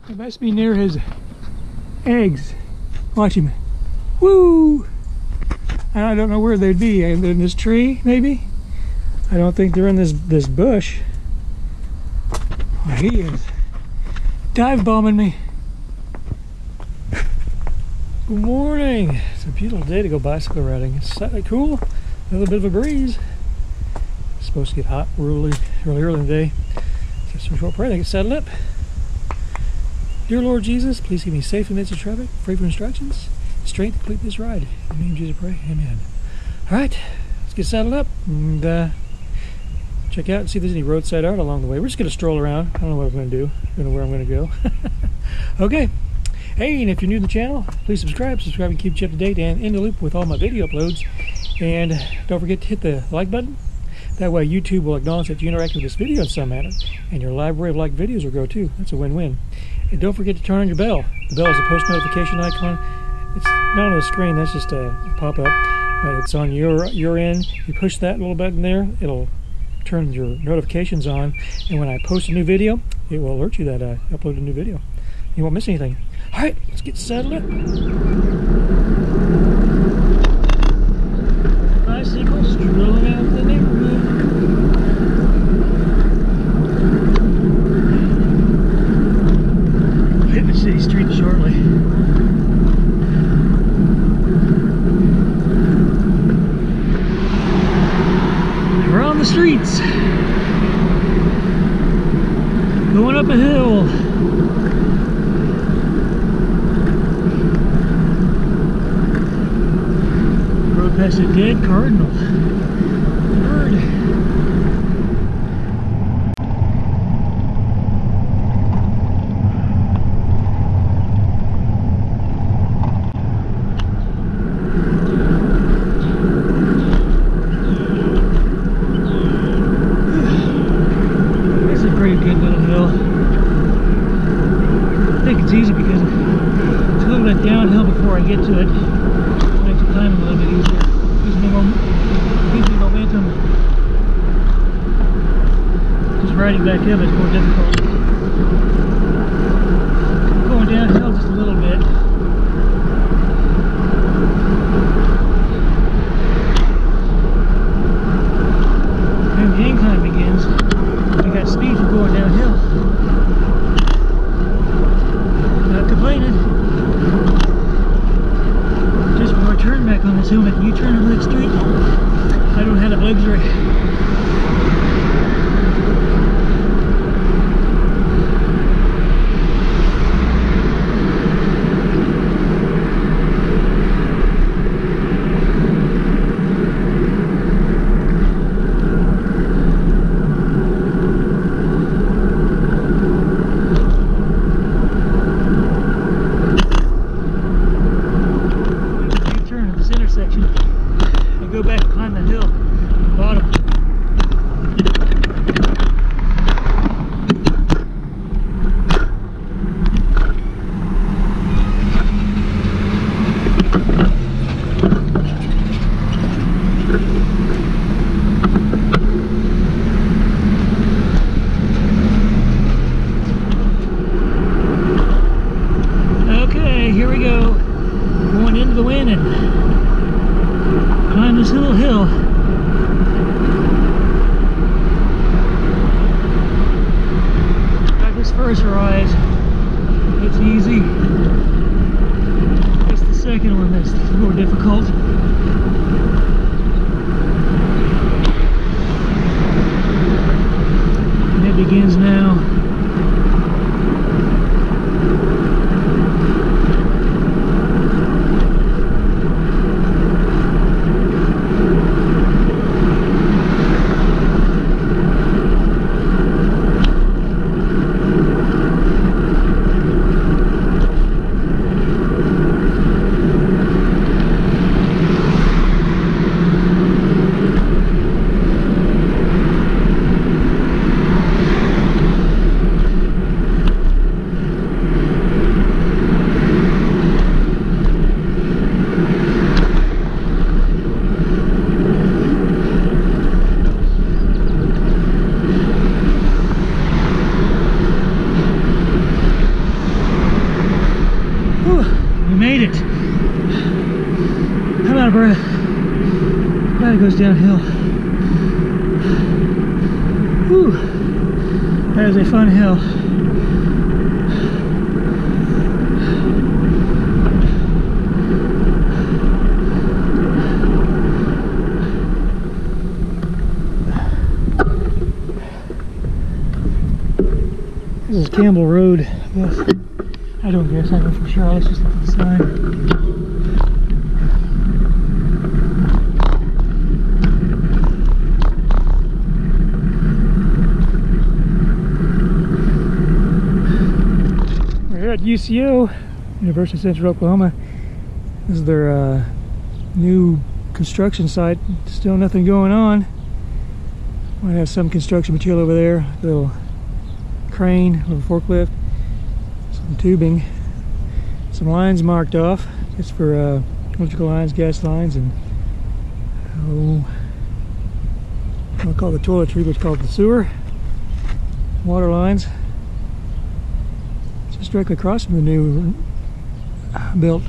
It must be near his eggs. Watch him. Woo! I don't know where they'd be. In this tree, maybe? I don't think they're in this bush. Oh, he is dive bombing me. Good morning. It's a beautiful day to go bicycle riding. It's slightly cool. A little bit of a breeze. It's supposed to get hot really early in the day. Just a short prayer. I get settled up. Dear Lord Jesus, please keep me safe in the midst of traffic, free from distractions, strength to complete this ride. In the name of Jesus I pray, amen. Alright, let's get settled up and check out and see if there's any roadside art along the way. We're just going to stroll around. I don't know what I'm going to do. I don't know where I'm going to go. Okay. Hey, and if you're new to the channel, please subscribe and keep you up to date and in the loop with all my video uploads. And don't forget to hit the like button. That way YouTube will acknowledge that you interacted with this video in some manner, and your library of liked videos will grow too. That's a win-win. And don't forget to turn on your bell. The bell is a post notification icon. It's not on the screen, that's just a pop-up. But it's on your end. You push that little button there, it'll turn your notifications on. And when I post a new video, it will alert you that I uploaded a new video. You won't miss anything. Alright, let's get settled up. Bicycle strolling out the neighborhood. Hit the city street shortly. We're on the streets. Going up a hill. Rode past a dead cardinal. Bird. Good little hill. I think it's easy because it's a little bit downhill before I get to it. It makes the climbing a little bit easier. Gives me momentum. Just riding back up is more difficult. Going downhill just a little bit. And the incline begins. I got speed for going downhill. Not complaining. Just before I turn back on this hill, making a U-turn on the next street. I don't have that luxury. And go back and climb that hill at the bottom. Okay, here we go. Going into the wind and climb this little hill. Got this first rise. It's easy. It's the second one that's more difficult. And it begins now. goes downhill. Whew. That is a fun hill. This is Campbell Road, I guess. I don't guess, I know for sure. Let's just look at the sign. We're here at UCO, University of Central Oklahoma. This is their new construction site. Still nothing going on. Might have some construction material over there. A little crane, a little forklift, some tubing, some lines marked off. It's for electrical lines, gas lines, and I'll call the toiletry, but it's called the sewer, water lines. Just directly across from the new built.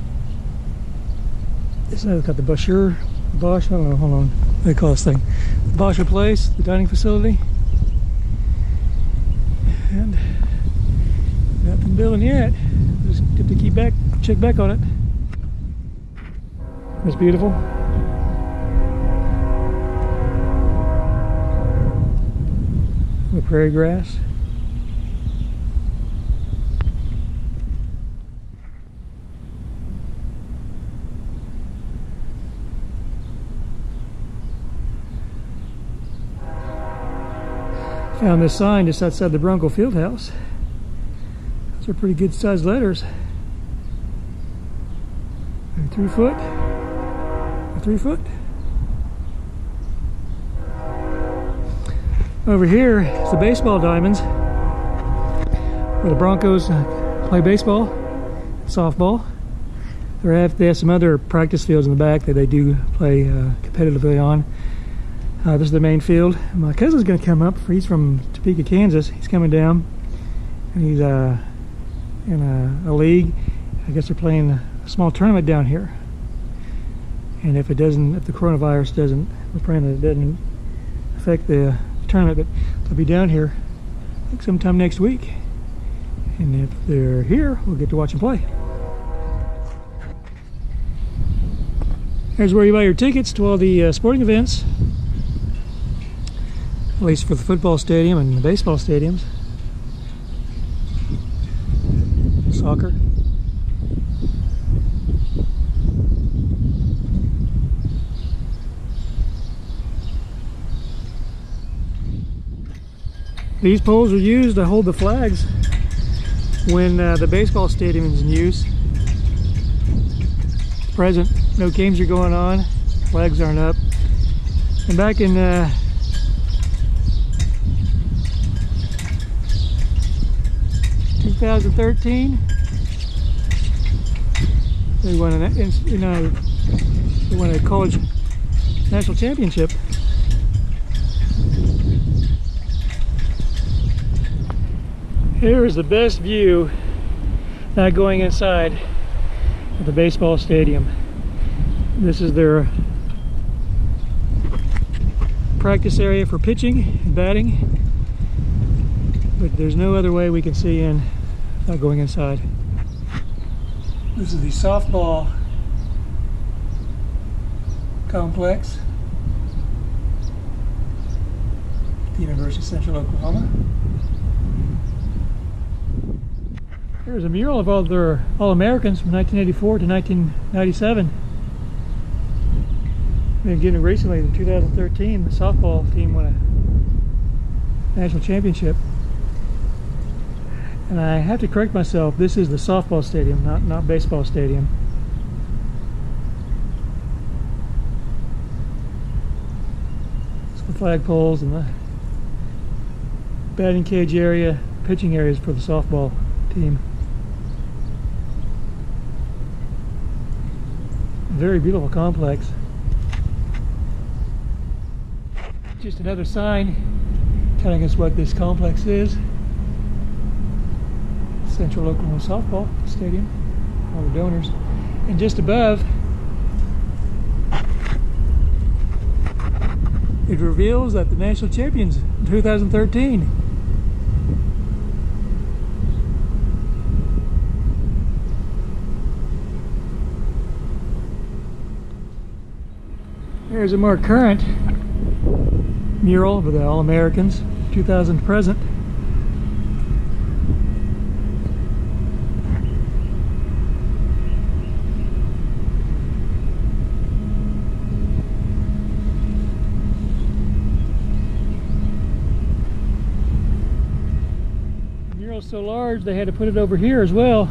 This has got the Bosch, I don't know, hold on, what do they call this thing? The Boscher Place, the dining facility. And nothing building yet. Just have to check back on it. It's beautiful. The prairie grass. Found this sign just outside the Bronco Fieldhouse. Those are pretty good sized letters. 3 foot, 3 foot. Over here is the baseball diamonds, where the Broncos play baseball, softball. They have some other practice fields in the back that they do play competitively on. This is the main field. My cousin's going to come up. He's from Topeka, Kansas. He's coming down, and he's in a league. I guess they're playing a small tournament down here. And if the coronavirus doesn't, we're praying that it doesn't affect the tournament, but they'll be down here, I think sometime next week. And if they're here, we'll get to watch them play. Here's where you buy your tickets to all the sporting events. At least for the football stadium and the baseball stadiums. Soccer. These poles are used to hold the flags when the baseball stadium is in use. At present, no games are going on, flags aren't up. And back in 2013, they won a college national championship. Here is the best view, not going inside of the baseball stadium. This is their practice area for pitching and batting, but there's no other way we can see in without going inside. This is the softball complex at the University of Central Oklahoma. There's a mural of all their All-Americans from 1984 to 1997. And again, recently in 2013, the softball team won a national championship. And I have to correct myself, this is the softball stadium, not baseball stadium. It's the flagpoles and the batting cage area, pitching areas for the softball team. Very beautiful complex. Just another sign telling us what this complex is. Central Oklahoma Softball Stadium, all the donors. And just above it reveals that the national champions in 2013. There's a more current mural of the All-Americans, 2000 present. The mural's so large they had to put it over here as well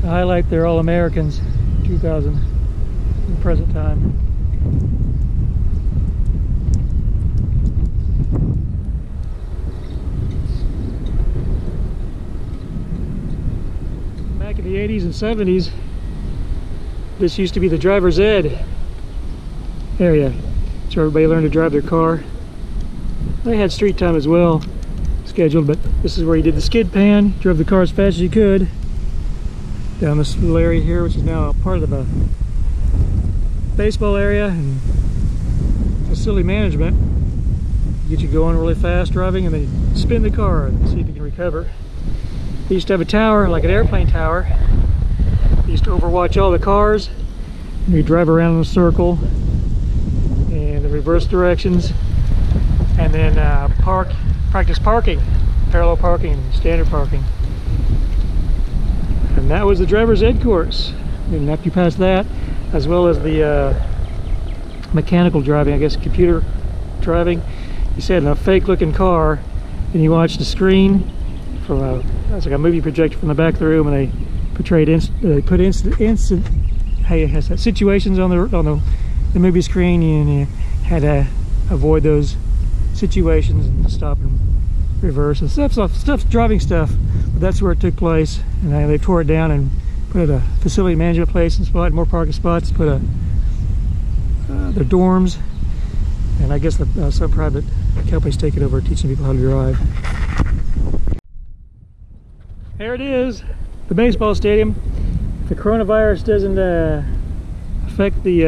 to highlight their All-Americans 2000 in the present time. Back in the 80s and 70s, this used to be the driver's ed area. So everybody learned to drive their car. They had street time as well scheduled, but this is where you did the skid pan, drove the car as fast as you could down this little area here, which is now a part of the baseball area and facility management. Get you going really fast driving and then spin the car and see if you can recover. They used to have a tower, like an airplane tower. They used to overwatch all the cars. You drive around in a circle and the reverse directions, and then practice parking, parallel parking, standard parking. And that was the driver's ed course. And after you pass that, as well as the mechanical driving, I guess computer driving, you sat in a fake looking car and you watched the screen from it's like a movie projector from the back of the room, and they portrayed situations on the movie screen, and you had to avoid those situations and stop and reverse and stuff, driving stuff. But that's where it took place, and they tore it down and put a facility management place and spot, more parking spots, put their dorms, and I guess some private companies take it over, teaching people how to drive. Here it is, the baseball stadium. If the coronavirus doesn't affect the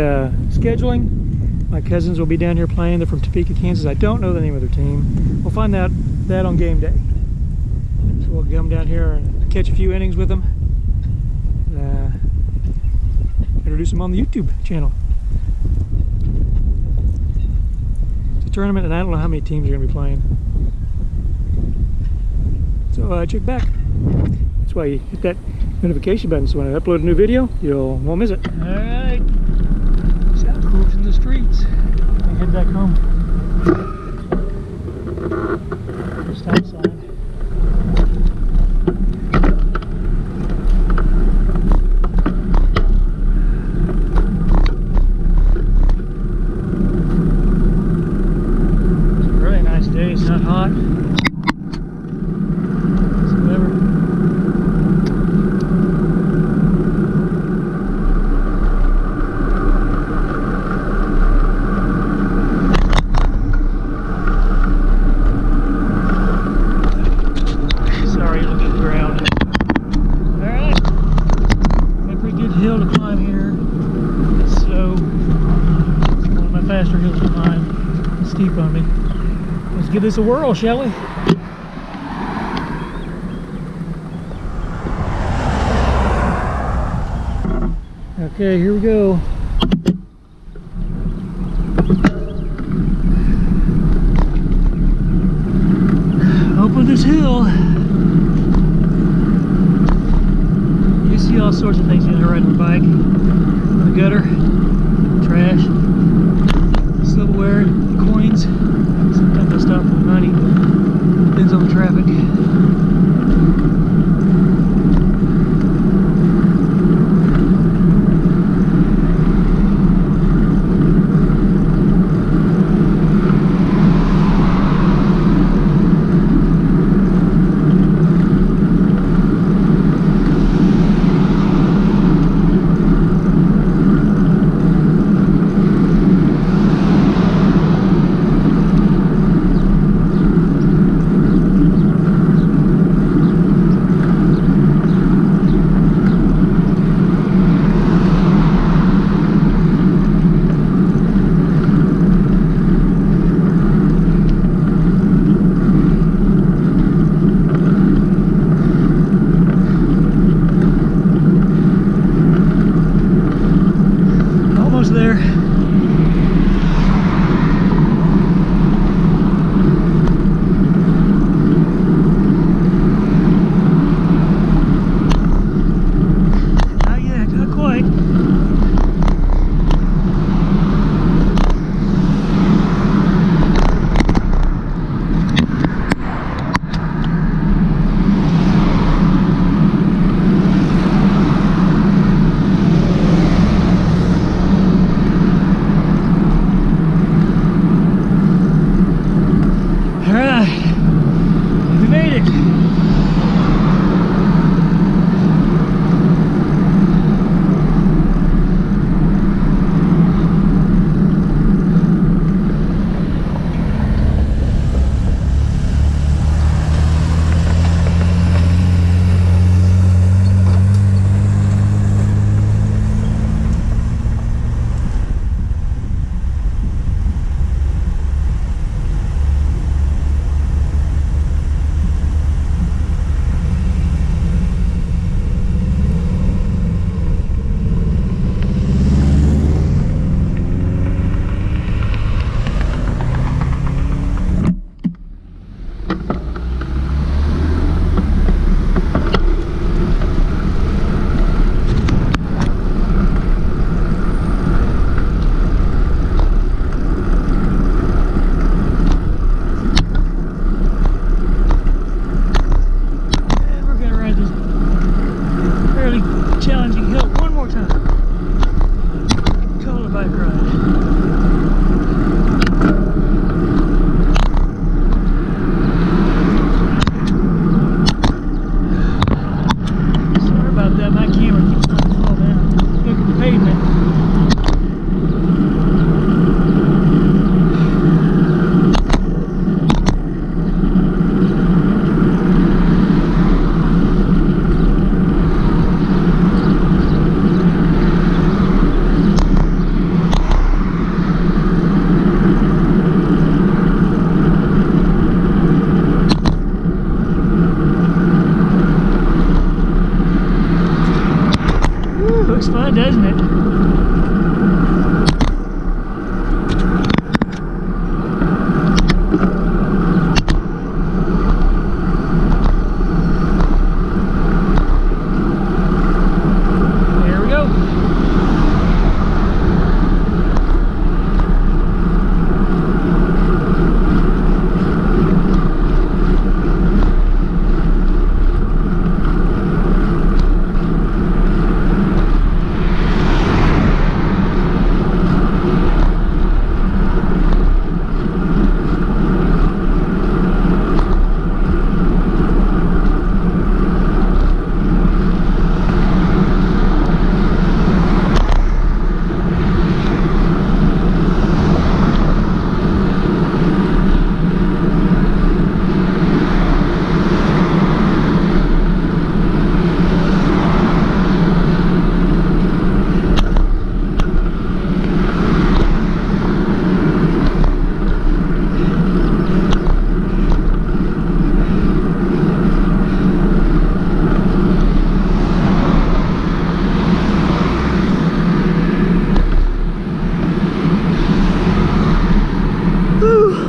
scheduling, my cousins will be down here playing. They're from Topeka, Kansas. I don't know the name of their team. We'll find out that on game day. So we'll come down here and catch a few innings with them. Introduce them on the YouTube channel. It's a tournament, and I don't know how many teams are going to be playing. So check back. That's why you hit that notification button, so when I upload a new video, you won't miss it. Alright, South Coast in the streets. I head back home. Stop sign. It's a really nice day, it's not hot. Hill to climb here. It's slow. One of my faster hills to climb. It's steep on me. Let's give this a whirl, shall we? Okay, here we go. Up this hill. You see all sorts of things when you're riding a bike. On the gutter, trash, silverware, coins. Sometimes they stop for money. Depends on the traffic. lot, doesn't it?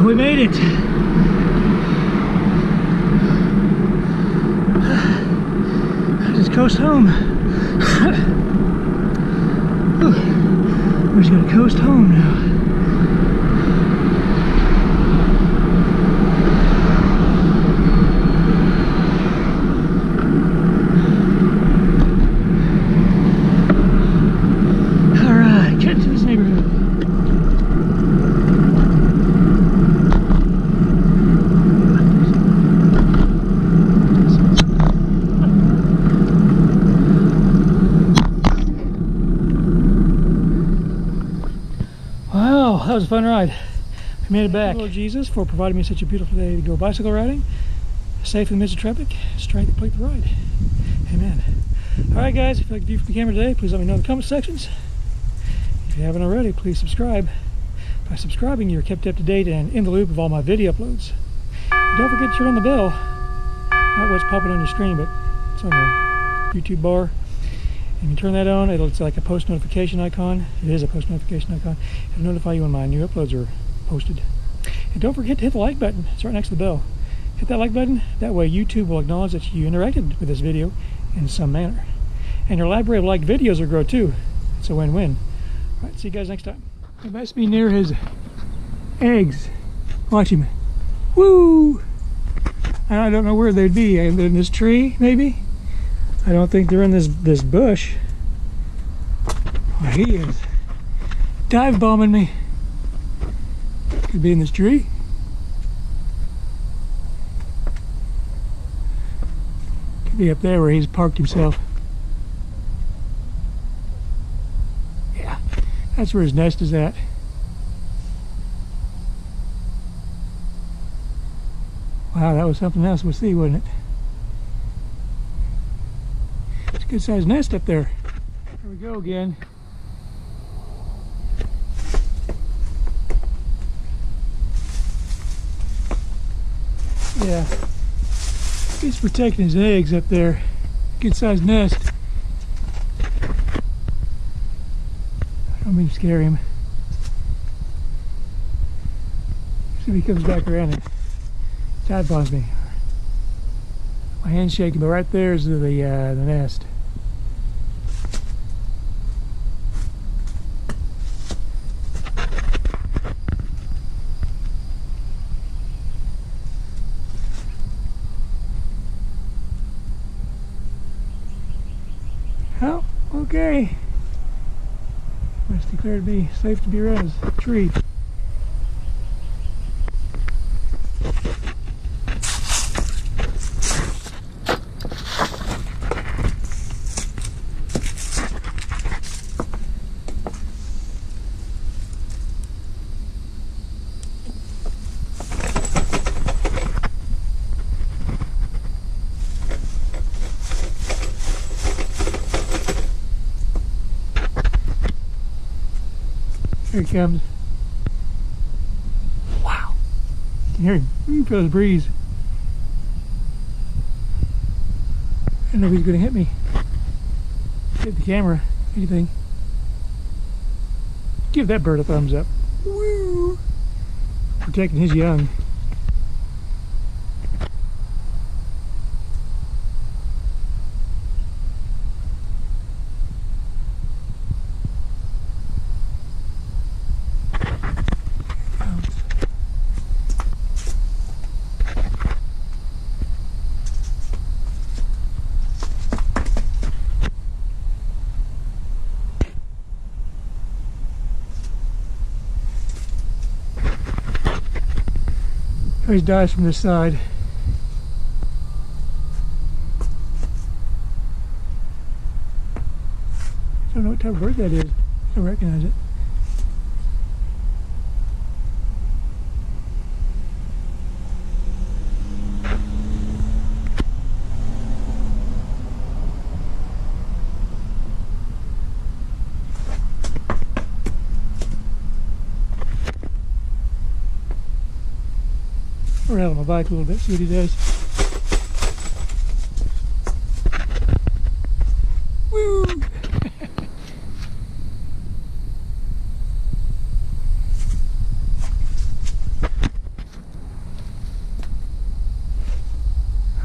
We made it. Just coast home. We're just gonna coast home now. All right, get to this neighborhood. Wow, that was a fun ride. We made it back. Thank you, Lord Jesus, for providing me such a beautiful day to go bicycle riding, safe in the midst of traffic, strength to complete the ride. Amen. All right, guys, if you like the view from the camera today, please let me know in the comment sections. If you haven't already, please subscribe. By subscribing, you're kept up to date and in the loop of all my video uploads. And don't forget to turn on the bell. Not what's popping on your screen, but it's on your YouTube bar. If you turn that on, it's like a post notification icon. It is a post notification icon. It'll notify you when my new uploads are posted. And don't forget to hit the like button. It's right next to the bell. Hit that like button. That way YouTube will acknowledge that you interacted with this video in some manner. And your library of liked videos will grow too. It's a win-win. All right, see you guys next time. It must be near his eggs. Watch him. Woo! I don't know where they'd be. In this tree, maybe? I don't think they're in this bush. Oh, he is dive bombing me. Could be in this tree. Could be up there where he's parked himself. Yeah, that's where his nest is at. Wow, that was something else we'll see, wasn't it? It's a good sized nest up there. There we go again. Yeah, he's protecting his eggs up there. Good sized nest. I don't mean to scare him. See if he comes back around and dive bombs me. My hand's shaking, but right there is the nest. Oh, okay. Must declare to be safe to be around his tree. Here he comes. Wow. You can hear him. You can feel his breeze. I don't know if he's going to hit me. Hit the camera. Anything? Give that bird a thumbs up. Woo! Protecting his young. Always dives from this side. I don't know what type of bird that is. I don't recognize it. I'll rattle my bike a little bit, see what he does. Woo!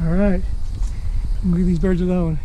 All right, I'm gonna leave these birds alone.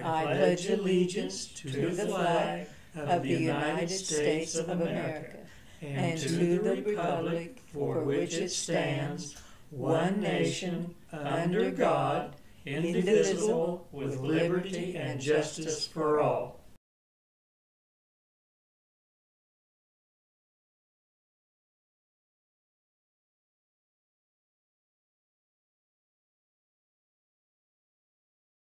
I pledge allegiance to the flag of the United States of America and to the republic for which it stands, one nation, under God, indivisible, with liberty and justice for all.